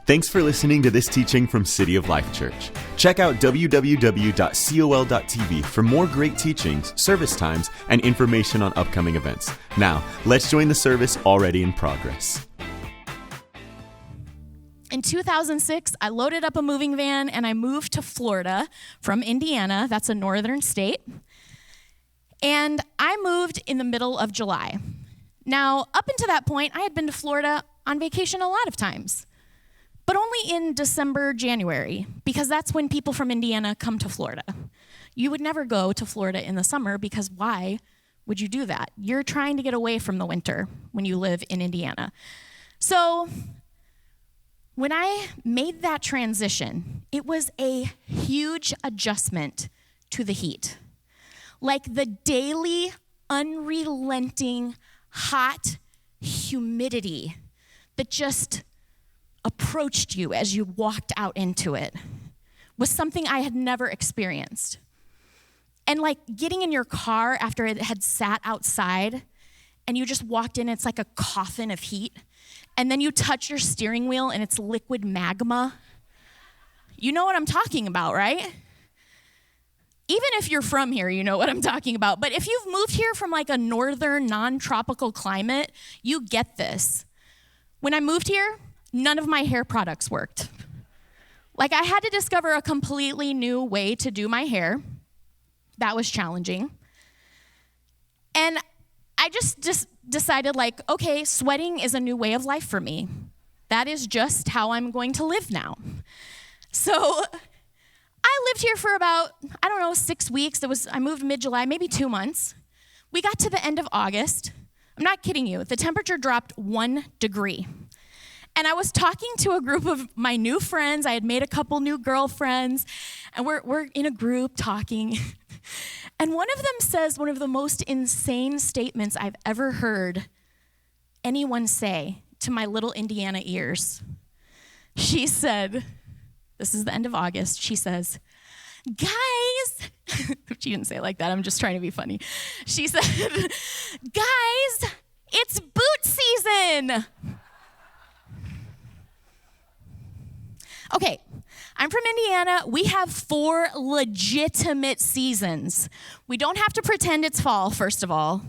Thanks for listening to this teaching from City of Life Church. Check out www.col.tv for more great teachings, service times, and information on upcoming events. Now, let's join the service already in progress. In 2006, I loaded up a moving van and I moved to Florida from Indiana. That's a northern state. And I moved in the middle of July. Now, up until that point, I had been to Florida on vacation a lot of times, but only in December, January, because that's when people from Indiana come to Florida. You would never go to Florida in the summer because why would you do that? You're trying to get away from the winter when you live in Indiana. So when I made that transition, it was a huge adjustment to the heat. Like the daily, unrelenting, hot humidity that just approached you as you walked out into it was something I had never experienced. And like getting in your car after it had sat outside and you just walked in, it's like a coffin of heat. And then you touch your steering wheel and it's liquid magma. You know what I'm talking about, right? Even if you're from here, you know what I'm talking about. But if you've moved here from like a northern, non-tropical climate, you get this. When I moved here, none of my hair products worked. Like I had to discover a completely new way to do my hair. That was challenging. And I just decided like, okay, sweating is a new way of life for me. That is just how I'm going to live now. So I lived here for about, 6 weeks. I moved mid-July, maybe 2 months. We got to the end of August. I'm not kidding you. The temperature dropped 1 degree. And I was talking to a group of my new friends. I had made a couple new girlfriends, and we're in a group talking. And one of them says one of the most insane statements I've ever heard anyone say to my little Indiana ears. She said, this is the end of August, she says, guys, she didn't say it like that, I'm just trying to be funny. She said, guys, it's boot season. Okay, I'm from Indiana. We have 4 legitimate seasons. We don't have to pretend it's fall, first of all.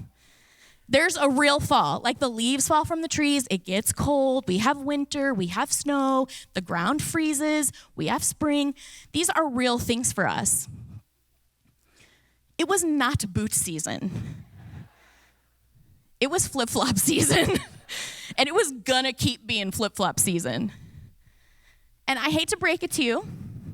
There's a real fall. Like the leaves fall from the trees, it gets cold, we have winter, we have snow, the ground freezes, we have spring. These are real things for us. It was not boot season. It was flip-flop season. And it was gonna keep being flip-flop season. And I hate to break it to you,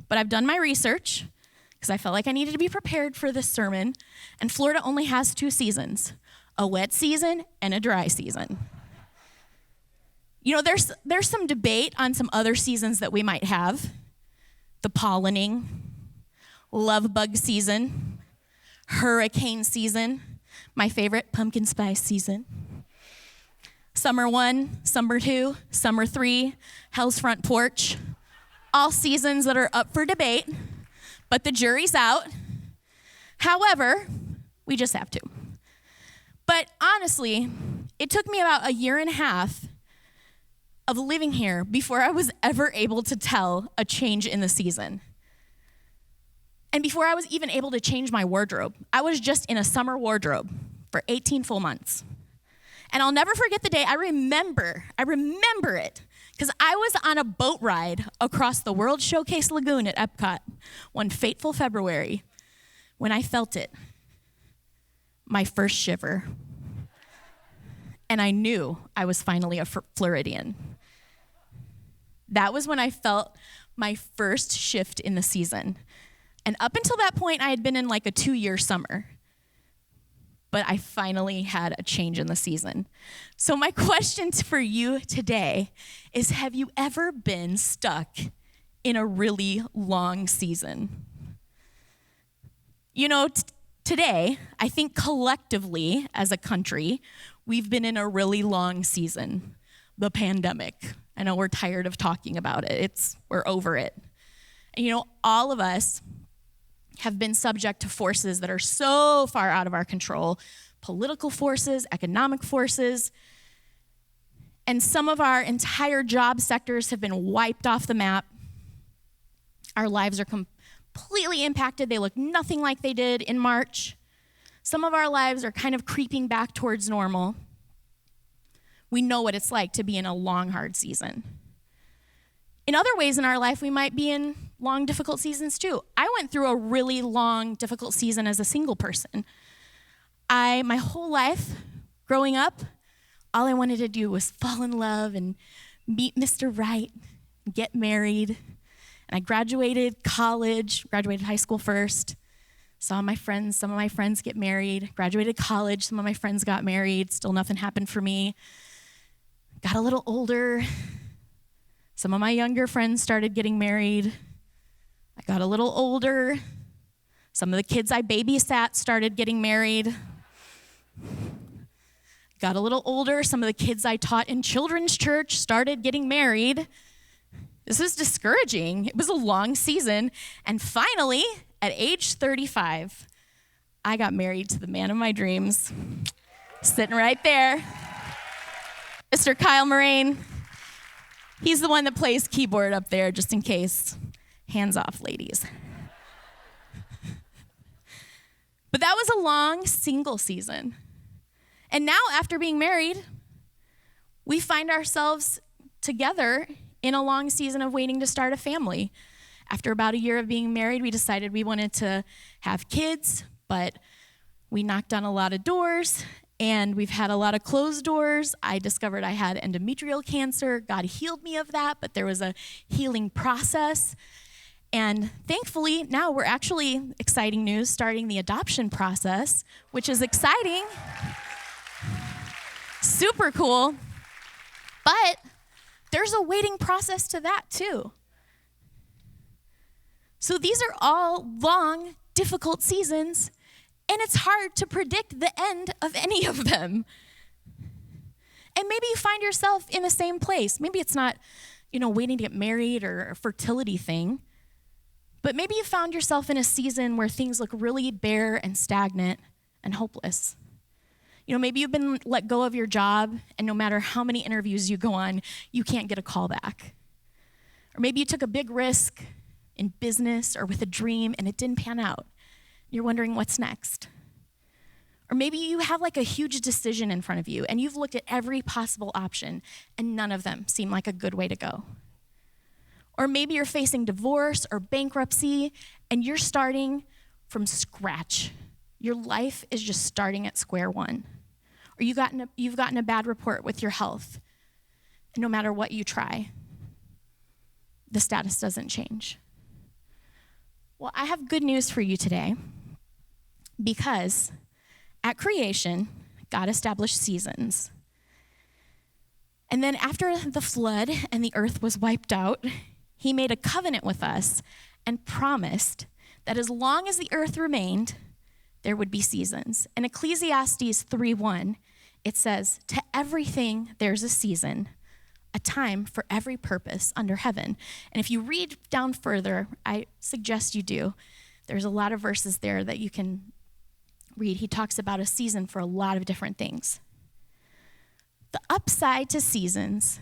but I've done my research because I felt like I needed to be prepared for this sermon. And Florida only has 2 seasons, a wet season and a dry season. You know, there's some debate on some other seasons that we might have. The pollinating, love bug season, hurricane season, my favorite, pumpkin spice season. Summer 1, summer 2, summer 3, hell's front porch. All seasons that are up for debate, but the jury's out. However, we just have to. But honestly, it took me about 1.5 years of living here before I was ever able to tell a change in the season. And before I was even able to change my wardrobe. I was just in a summer wardrobe for 18 full months. And I'll never forget the day. I remember it, because I was on a boat ride across the World Showcase Lagoon at Epcot one fateful February when I felt it, my first shiver. And I knew I was finally a Floridian. That was when I felt my first shift in the season. And up until that point, I had been in like a 2-year summer. But I finally had a change in the season. So my question for you today is, have you ever been stuck in a really long season? You know, today, I think collectively as a country, we've been in a really long season, the pandemic. I know we're tired of talking about it. We're over it. And you know, all of us have been subject to forces that are so far out of our control, political forces, economic forces. And some of our entire job sectors have been wiped off the map. Our lives are completely impacted. They look nothing like they did in March. Some of our lives are kind of creeping back towards normal. We know what it's like to be in a long, hard season. In other ways in our life, we might be in long, difficult seasons too. I went through a really long, difficult season as a single person. My whole life, growing up, all I wanted to do was fall in love and meet Mr. Right, get married. And I graduated college, graduated high school first, saw some of my friends get married, graduated college, some of my friends got married, still nothing happened for me. Got a little older, some of my younger friends started getting married. I got a little older, some of the kids I babysat started getting married. Got a little older, some of the kids I taught in children's church started getting married. This was discouraging. It was a long season. And finally, at age 35, I got married to the man of my dreams, sitting right there, Mr. Kyle Morain. He's the one that plays keyboard up there, just in case. Hands off, ladies. But that was a long single season. And now, after being married, we find ourselves together in a long season of waiting to start a family. After about a year of being married, we decided we wanted to have kids, but we knocked on a lot of doors, and we've had a lot of closed doors. I discovered I had endometrial cancer. God healed me of that, but there was a healing process. And thankfully, now we're actually, exciting news, starting the adoption process, which is exciting. Super cool. But there's a waiting process to that too. So these are all long, difficult seasons, and it's hard to predict the end of any of them. And maybe you find yourself in the same place. Maybe it's not, waiting to get married or a fertility thing, but maybe you found yourself in a season where things look really bare and stagnant and hopeless. Maybe you've been let go of your job, and no matter how many interviews you go on, you can't get a call back. Or maybe you took a big risk in business or with a dream, and it didn't pan out. You're wondering what's next. Or maybe you have like a huge decision in front of you, and you've looked at every possible option, and none of them seem like a good way to go. Or maybe you're facing divorce or bankruptcy, and you're starting from scratch. Your life is just starting at square one. Or you've gotten a bad report with your health, and no matter what you try, the status doesn't change. Well, I have good news for you today, because at creation, God established seasons. And then after the flood and the earth was wiped out, he made a covenant with us and promised that as long as the earth remained, there would be seasons. In Ecclesiastes 3:1, it says, "To everything there's a season, a time for every purpose under heaven." And if you read down further, I suggest you do. There's a lot of verses there that you can read. He talks about a season for a lot of different things. The upside to seasons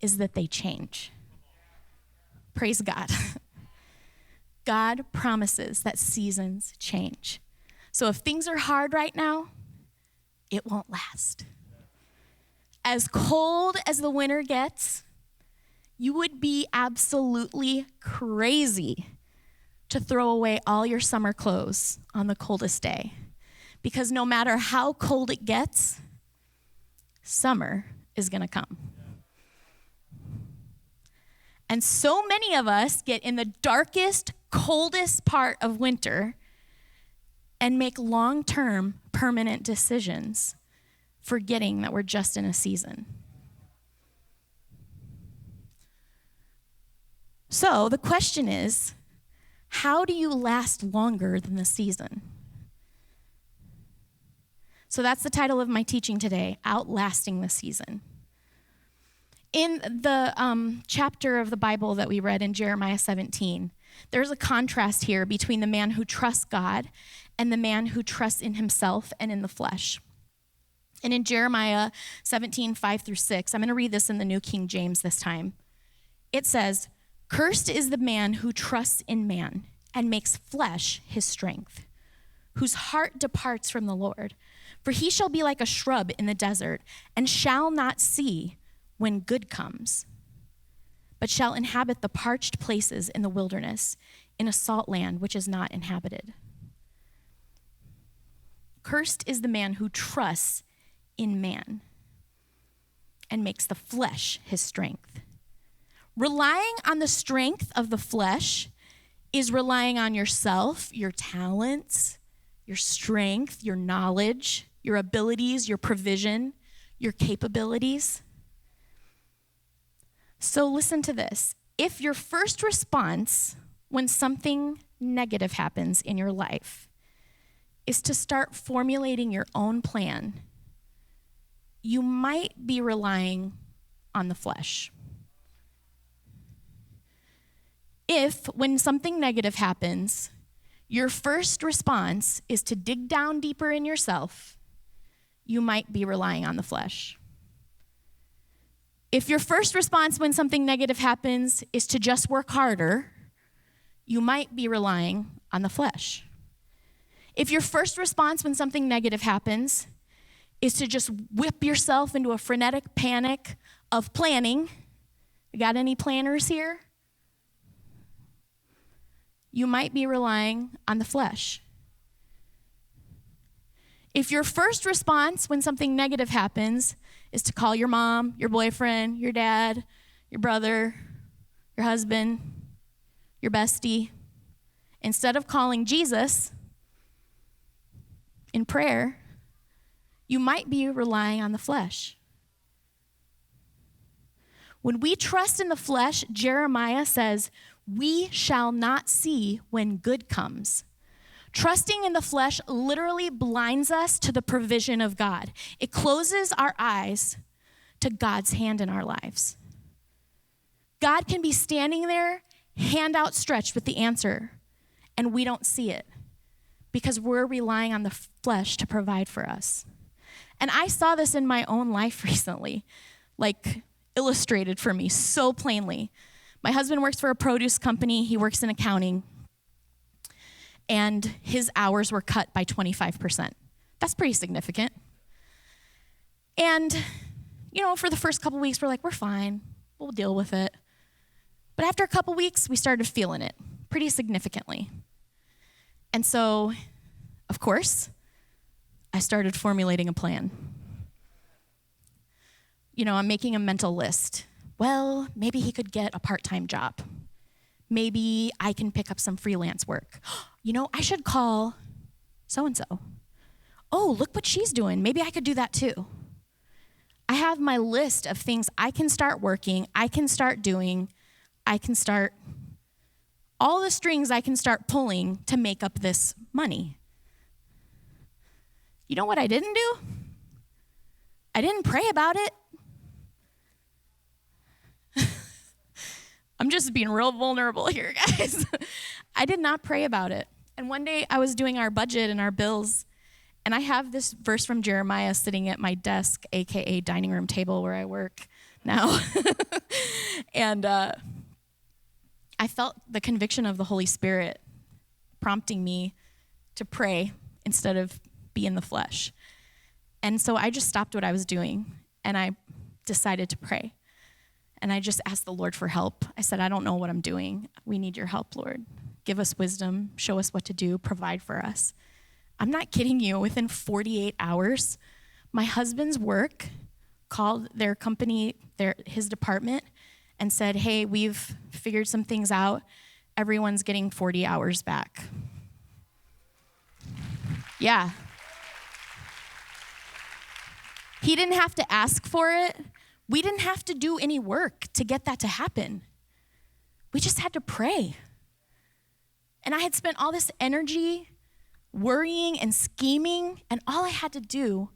is that they change. Praise God. God promises that seasons change. So if things are hard right now, it won't last. As cold as the winter gets, you would be absolutely crazy to throw away all your summer clothes on the coldest day. Because no matter how cold it gets, summer is going to come. And so many of us get in the darkest, coldest part of winter and make long-term, permanent decisions, forgetting that we're just in a season. So the question is, how do you last longer than the season? So that's the title of my teaching today, Outlasting the Season. In the chapter of the Bible that we read in Jeremiah 17, there's a contrast here between the man who trusts God and the man who trusts in himself and in the flesh. And in Jeremiah 17:5-6, I'm going to read this in the New King James this time. It says, "Cursed is the man who trusts in man and makes flesh his strength, whose heart departs from the Lord. For he shall be like a shrub in the desert and shall not see when good comes, but shall inhabit the parched places in the wilderness, in a salt land which is not inhabited." Cursed is the man who trusts in man and makes the flesh his strength. Relying on the strength of the flesh is relying on yourself, your talents, your strength, your knowledge, your abilities, your provision, your capabilities. So listen to this. If your first response when something negative happens in your life is to start formulating your own plan, you might be relying on the flesh. If, when something negative happens, your first response is to dig down deeper in yourself, you might be relying on the flesh. If your first response when something negative happens is to just work harder, you might be relying on the flesh. If your first response when something negative happens is to just whip yourself into a frenetic panic of planning, we got any planners here? You might be relying on the flesh. If your first response when something negative happens is to call your mom, your boyfriend, your dad, your brother, your husband, your bestie, instead of calling Jesus in prayer, you might be relying on the flesh. When we trust in the flesh, Jeremiah says, we shall not see when good comes. Trusting in the flesh literally blinds us to the provision of God. It closes our eyes to God's hand in our lives. God can be standing there, hand outstretched with the answer, and we don't see it because we're relying on the flesh to provide for us. And I saw this in my own life recently, like illustrated for me so plainly. My husband works for a produce company. He works in accounting. And his hours were cut by 25%. That's pretty significant. And, for the first couple weeks, we're like, we're fine. We'll deal with it. But after a couple weeks, we started feeling it pretty significantly. And so, of course, I started formulating a plan. I'm making a mental list. Well, maybe he could get a part-time job. Maybe I can pick up some freelance work. I should call so-and-so. Oh, look what she's doing. Maybe I could do that too. I have my list of things I can start working, I can start doing, all the strings I can start pulling to make up this money. You know what I didn't do? I didn't pray about it. I'm just being real vulnerable here, guys. I did not pray about it. And one day I was doing our budget and our bills, and I have this verse from Jeremiah sitting at my desk, AKA dining room table where I work now. And I felt the conviction of the Holy Spirit prompting me to pray instead of be in the flesh. And so I just stopped what I was doing, and I decided to pray. And I just asked the Lord for help. I said, I don't know what I'm doing. We need your help, Lord. Give us wisdom, show us what to do, provide for us. I'm not kidding you. Within 48 hours, my husband's work called their company, his department, and said, hey, we've figured some things out. Everyone's getting 40 hours back. Yeah. He didn't have to ask for it. We didn't have to do any work to get that to happen. We just had to pray. And I had spent all this energy worrying and scheming, and all I had to do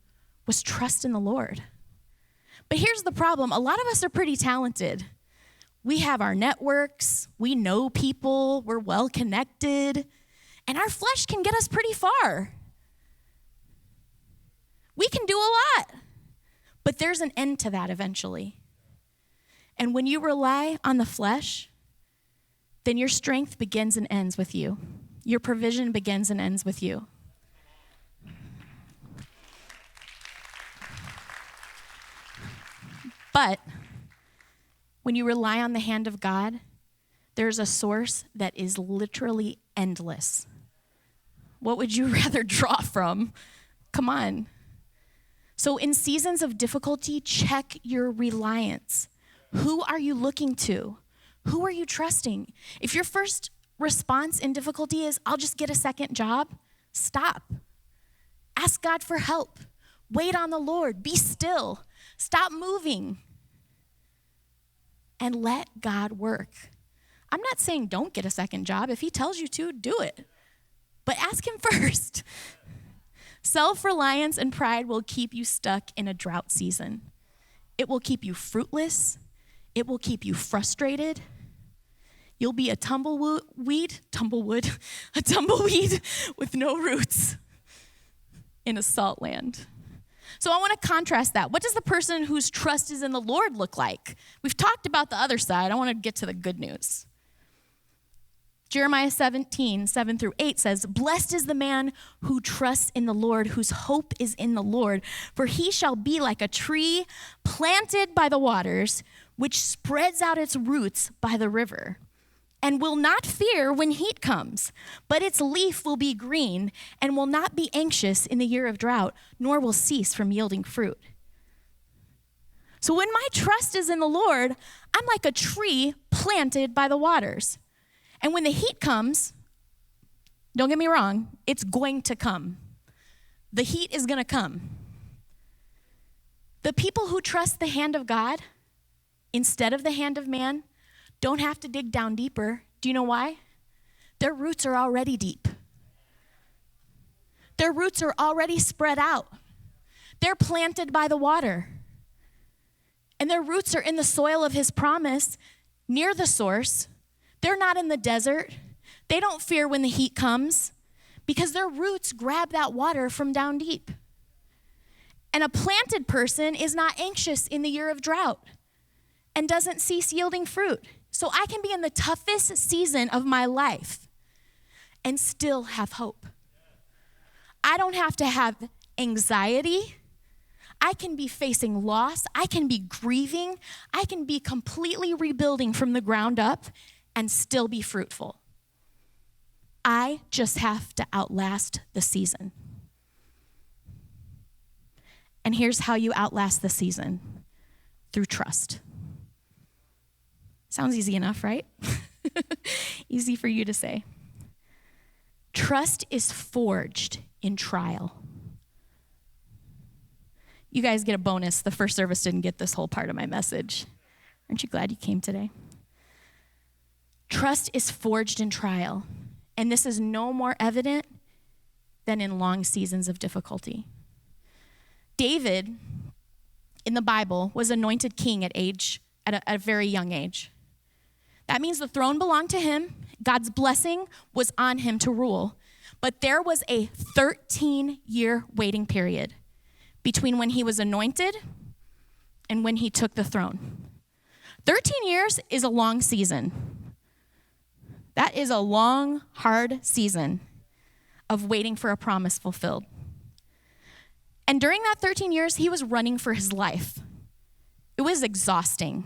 was trust in the Lord. But here's the problem. A lot of us are pretty talented. We have our networks. We know people. We're well connected. And our flesh can get us pretty far. We can do a lot, but there's an end to that eventually. And when you rely on the flesh, then your strength begins and ends with you. Your provision begins and ends with you. But when you rely on the hand of God, there's a source that is literally endless. What would you rather draw from? Come on. So in seasons of difficulty, check your reliance. Who are you looking to? Who are you trusting? If your first response in difficulty is, I'll just get a second job, stop. Ask God for help. Wait on the Lord. Be still. Stop moving. And let God work. I'm not saying don't get a second job. If he tells you to, do it. But ask him first. Self-reliance and pride will keep you stuck in a drought season. It will keep you fruitless. It will keep you frustrated. You'll be a tumbleweed with no roots in a salt land. So I want to contrast that. What does the person whose trust is in the Lord look like? We've talked about the other side. I want to get to the good news. Jeremiah 17, 7-8 says, "Blessed is the man who trusts in the Lord, whose hope is in the Lord, for he shall be like a tree planted by the waters, which spreads out its roots by the river, and will not fear when heat comes, but its leaf will be green, and will not be anxious in the year of drought, nor will cease from yielding fruit." So when my trust is in the Lord, I'm like a tree planted by the waters. And when the heat comes, don't get me wrong, it's going to come. The heat is going to come. The people who trust the hand of God instead of the hand of man don't have to dig down deeper. Do you know why? Their roots are already deep. Their roots are already spread out. They're planted by the water. And their roots are in the soil of his promise, near the source. They're not in the desert. They don't fear when the heat comes because their roots grab that water from down deep. And a planted person is not anxious in the year of drought and doesn't cease yielding fruit. So I can be in the toughest season of my life and still have hope. I don't have to have anxiety. I can be facing loss. I can be grieving. I can be completely rebuilding from the ground up and still be fruitful. I just have to outlast the season. And here's how you outlast the season: through trust. Sounds easy enough, right? Easy for you to say. Trust is forged in trial. You guys get a bonus. The first service didn't get this whole part of my message. Aren't you glad you came today? Trust is forged in trial, and this is no more evident than in long seasons of difficulty. David, in the Bible, was anointed king at a very young age. That means the throne belonged to him. God's blessing was on him to rule. But there was a 13-year waiting period between when he was anointed and when he took the throne. 13 years is a long season. That is a long, hard season of waiting for a promise fulfilled. And during that 13 years, he was running for his life. It was exhausting.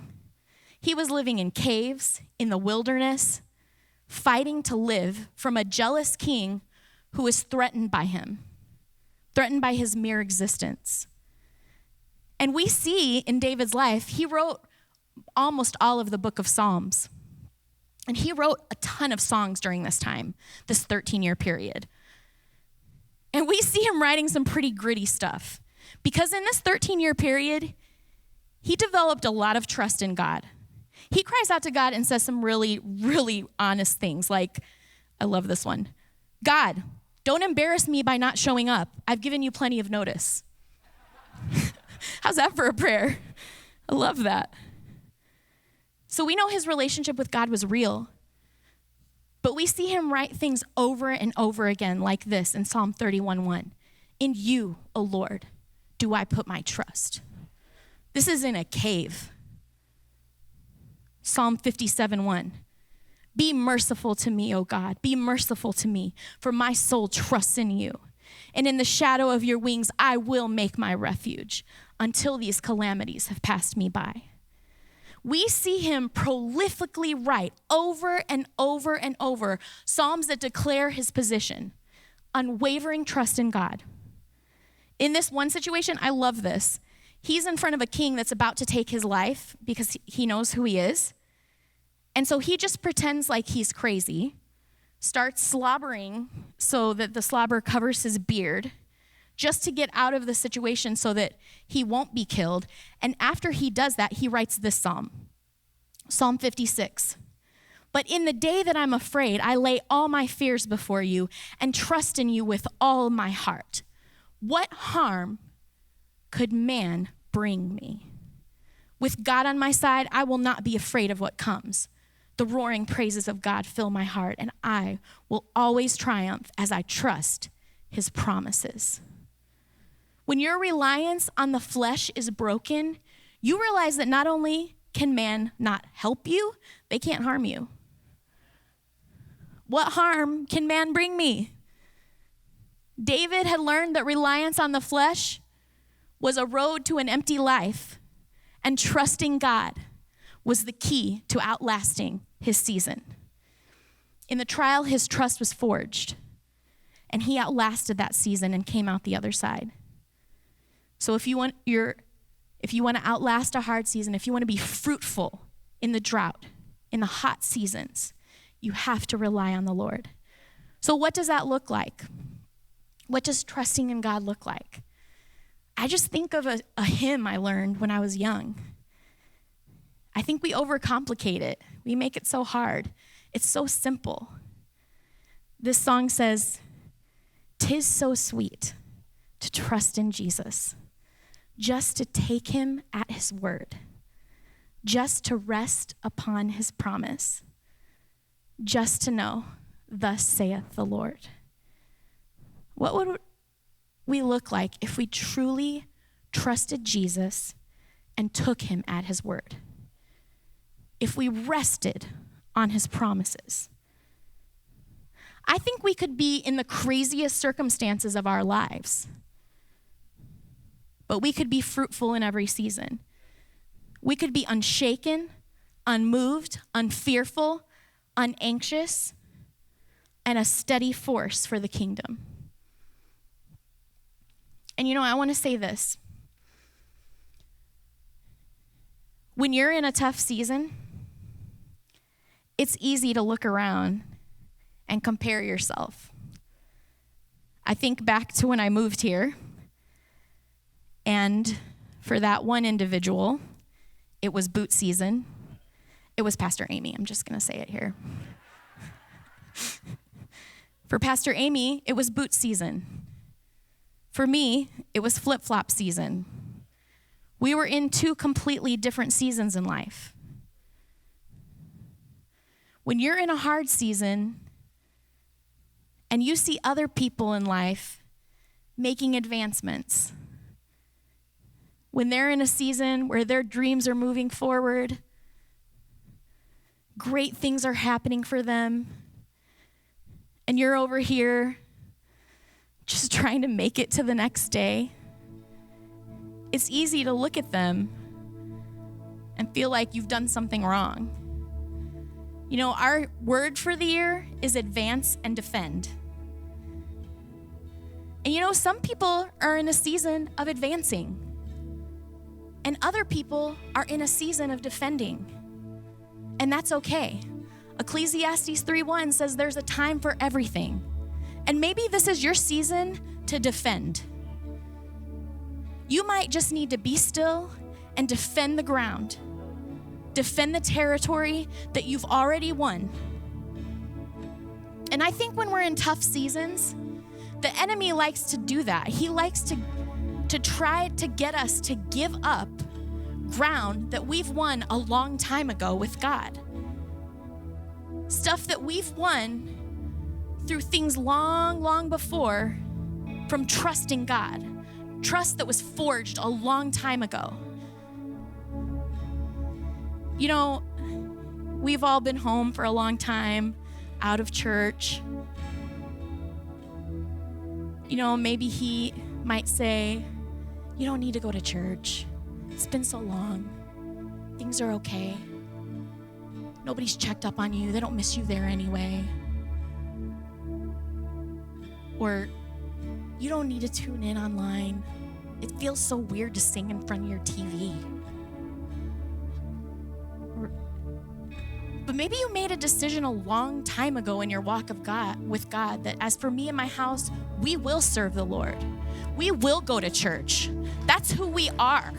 He was living in caves, in the wilderness, fighting to live from a jealous king who was threatened by him, threatened by his mere existence. And we see in David's life, he wrote almost all of the book of Psalms. And he wrote a ton of songs during this time, this 13-year period. And we see him writing some pretty gritty stuff. Because in this 13-year period, he developed a lot of trust in God. He cries out to God and says some really, really honest things. Like, I love this one. God, don't embarrass me by not showing up. I've given you plenty of notice. How's that for a prayer? I love that. So we know his relationship with God was real. But we see him write things over and over again like this in Psalm 31:1. In you, O Lord, do I put my trust? This is in a cave. Psalm 57:1. Be merciful to me, O God. Be merciful to me, for my soul trusts in you. And in the shadow of your wings, I will make my refuge until these calamities have passed me by. We see him prolifically write over and over and over psalms that declare his position, unwavering trust in God. In this one situation, I love this. He's in front of a king that's about to take his life because he knows who he is. And so he just pretends like he's crazy, starts slobbering so that the slobber covers his beard, just to get out of the situation so that he won't be killed. And after he does that, he writes this psalm, Psalm 56. But in the day that I'm afraid, I lay all my fears before you and trust in you with all my heart. What harm could man bring me? With God on my side, I will not be afraid of what comes. The roaring praises of God fill my heart, and I will always triumph as I trust his promises. When your reliance on the flesh is broken, you realize that not only can man not help you, they can't harm you. What harm can man bring me? David had learned that reliance on the flesh was a road to an empty life, and trusting God was the key to outlasting his season. In the trial, his trust was forged, and he outlasted that season and came out the other side. So if you want to outlast a hard season, if you want to be fruitful in the drought, in the hot seasons, you have to rely on the Lord. So what does that look like? What does trusting in God look like? I just think of a hymn I learned when I was young. I think we overcomplicate it. We make it so hard. It's so simple. This song says, "'Tis so sweet to trust in Jesus, just to take him at his word, just to rest upon his promise, just to know, thus saith the Lord." What would we look like if we truly trusted Jesus and took him at his word? If we rested on his promises? I think we could be in the craziest circumstances of our lives, but we could be fruitful in every season. We could be unshaken, unmoved, unfearful, unanxious, and a steady force for the kingdom. And I want to say this. When you're in a tough season, it's easy to look around and compare yourself. I think back to when I moved here, and for that one individual, it was boot season. It was Pastor Amy. I'm just going to say it here. For Pastor Amy, it was boot season. For me, it was flip-flop season. We were in two completely different seasons in life. When you're in a hard season and you see other people in life making advancements, when they're in a season where their dreams are moving forward, great things are happening for them, and you're over here just trying to make it to the next day, it's easy to look at them and feel like you've done something wrong. Our word for the year is advance and defend. And some people are in a season of advancing, and other people are in a season of defending. And that's okay. Ecclesiastes 3:1 says there's a time for everything. And maybe this is your season to defend. You might just need to be still and defend the ground. Defend the territory that you've already won. And I think when we're in tough seasons, the enemy likes to do that. He likes to try to get us to give up ground that we've won a long time ago with God. Stuff that we've won through things long, long before, from trusting God, trust that was forged a long time ago. You know, we've all been home for a long time, out of church. You know, maybe he might say, you don't need to go to church. It's been so long. Things are okay. Nobody's checked up on you. They don't miss you there anyway. Or you don't need to tune in online. It feels so weird to sing in front of your TV. But maybe you made a decision a long time ago in your walk with God that as for me and my house, we will serve the Lord. We will go to church. That's who we are.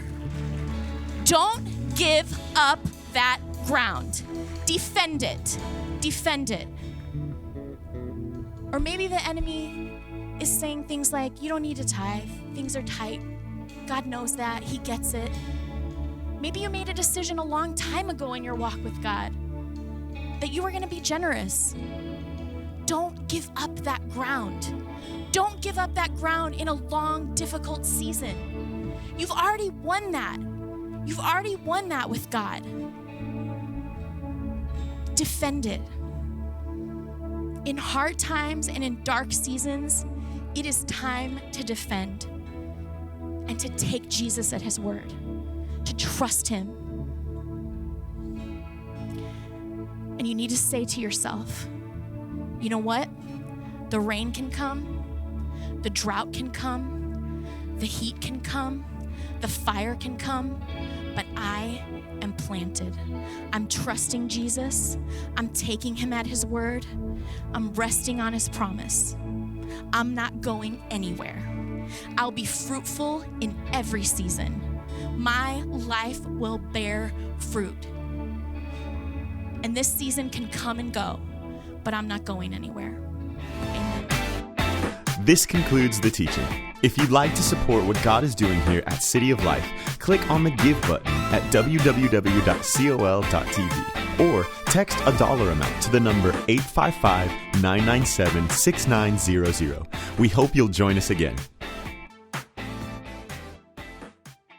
Don't give up that ground. Defend it. Defend it. Or maybe the enemy is saying things like, you don't need to tithe. Things are tight. God knows that. He gets it. Maybe you made a decision a long time ago in your walk with God that you were going to be generous. Don't give up that ground. Don't give up that ground in a long, difficult season. You've already won that. You've already won that with God. Defend it. In hard times and in dark seasons, it is time to defend and to take Jesus at his word, to trust him. And you need to say to yourself, you know what? The rain can come, the drought can come, the heat can come, the fire can come, but I am planted. I'm trusting Jesus. I'm taking him at his word. I'm resting on his promise. I'm not going anywhere. I'll be fruitful in every season. My life will bear fruit. And this season can come and go, but I'm not going anywhere. Amen. This concludes the teaching. If you'd like to support what God is doing here at City of Life, click on the Give button at www.col.tv or text a dollar amount to the number 855-997-6900. We hope you'll join us again.